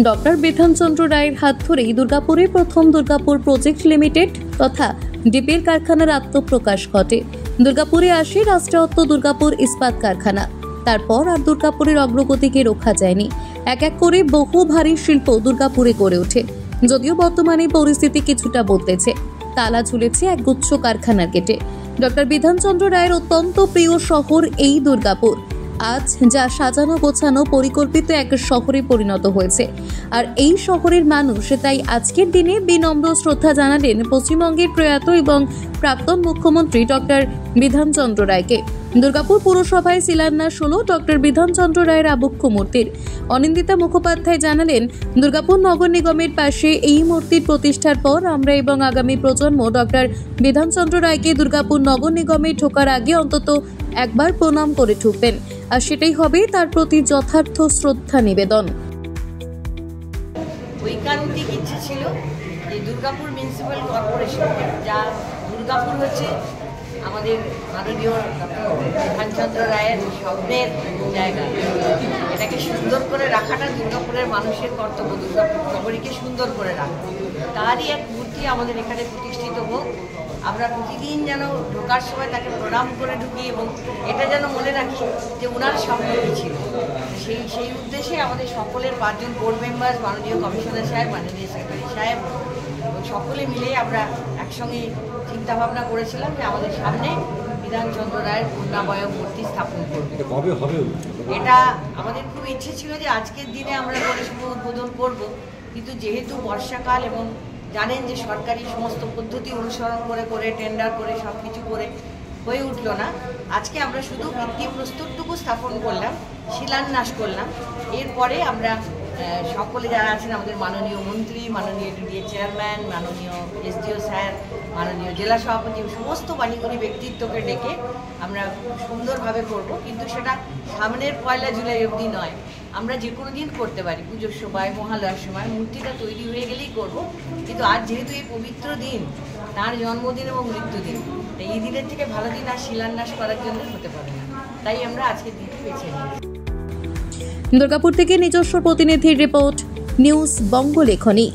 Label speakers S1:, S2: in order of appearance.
S1: Doctor Bidhanchandra রায়ের হাত ধরেই দুর্গাপুরে প্রথম দুর্গাপুর প্রজেক্ট লিমিটেড তথা ডিপির কারখানার আত্মপ্রকাশ ঘটে। দুর্গাপুরে আসে রাষ্ট্রায়ত্ত দুর্গাপুর ইস্পাত কারখানা। তারপর আর দুর্গাপুরের অগ্রগতিকে রোখা যায়নি। এক এক করে বহু ভারী শিল্প দুর্গাপুরে গড়ে ওঠে। যদিও বর্তমানে পরিস্থিতি কিছুটা বদলেছে, তালা ঝুলেছে এক গুচ্ছ কারখানার গেটে। ডক্টর বিধানচন্দ্র রায়ের অত্যন্ত প্রিয় শহর এই দুর্গাপুর আজ যা সাজানো গোছানো পরিকল্পিত এক শহরে পরিণত হয়েছে। আর এই শহরের মানুষ তাই আজকের দিনে বিনম্র শ্রদ্ধা জানালেন পশ্চিমবঙ্গের প্রয়াত এবং প্রাক্তন মুখ্যমন্ত্রী ডক্টর বিধানচন্দ্র রায়কে। দুর্গাপুর পুরসভায় শিলান্যাস হল ডক্টর বিধানচন্দ্র রায়ের আবক্ষ মূর্তির। অনিন্দিতা মুখোপাধ্যায় জানালেন, দুর্গাপুর নগর নিগমের পাশে এই মূর্তির প্রতিষ্ঠার পর আমরা এবং আগামী প্রজন্ম ডক্টর বিধানচন্দ্র রায়কে দুর্গাপুর নগর নিগমে ঢোকার আগে অন্তত একবার প্রণাম করে ঢুকবেন, আর সেটাই হবে তার প্রতি যথার্থ শ্রদ্ধা নিবেদন।
S2: ঐকান্তিক ইচ্ছে ছিল যে দুর্গাপুর মিউনিসিপ্যাল কর্পোরেশন, যা দুর্গাপুর হচ্ছে আমাদের মাননীয় বিধানচন্দ্র রায়ের স্বপ্নের জায়গা, এটাকে সুন্দর করে রাখাটা দুর্গাপুরের মানুষের কর্তব্য। দুর্গাপুর নগরীকে সুন্দর করে রাখা, তারই এক মূর্তি আমাদের এখানে প্রতিষ্ঠিত হোক। আমরা প্রতিদিন যেন ঢোকার সময় তাকে প্রণাম করে ঢুকি এবং এটা যেন মনে রাখি যে ওনার স্বপ্ন ছিল। সেই উদ্দেশ্যে আমাদের সকলের 5 জন বোর্ড মেম্বার, মাননীয় কমিশনার সাহেব, মাননীয় সেক্রেটারি সাহেব এবং সকলে মিলে আমরা একসঙ্গে চিন্তাভাবনা করেছিলাম যে আমাদের সামনে বিধানচন্দ্র রায়ের পূর্ণাবয়ব মূর্তি স্থাপন করব। এটা আমাদের খুব ইচ্ছে ছিল যে আজকের দিনে আমরা শুভ উদ্বোধন করব, কিন্তু যেহেতু বর্ষাকাল এবং জানেন যে সরকারি সমস্ত পদ্ধতি অনুসরণ করে টেন্ডার করে সব কিছু করে হয়ে উঠল না। আজকে আমরা শুধু ভিত্তিপ্রস্তরটুকু স্থাপন করলাম, শিলান্যাস করলাম। এরপরে আমরা সকলে যারা আছেন, আমাদের মাননীয় মন্ত্রী, মাননীয় ডিডিএ চেয়ারম্যান, মাননীয় এসডিও স্যার, মাননীয় জেলা সভাপতি, সমস্ত বাণীগুলি ব্যক্তিত্বকে ডেকে আমরা সুন্দরভাবে করব। কিন্তু সেটা সামনের 1 জুলাই অবধি নয়, আমরা যে কোনো দিন করতে পারি, পুজোর সময়, মহালয়ার সময় মূর্তিটা তৈরি হয়ে গেলেই করব। কিন্তু আজ যেহেতু এই পবিত্র দিন, তার জন্মদিন এবং মৃত্যুদিন, এই দিনের থেকে ভালো দিন আর শিলান্যাস করার জন্য হতে পারে না, তাই আমরা আজকের দিনটি বেছে নিই।
S1: দুর্গাপুর থেকে নিজস্ব প্রতিনিধির রিপোর্ট, নিউজ বঙ্গ লেখনী।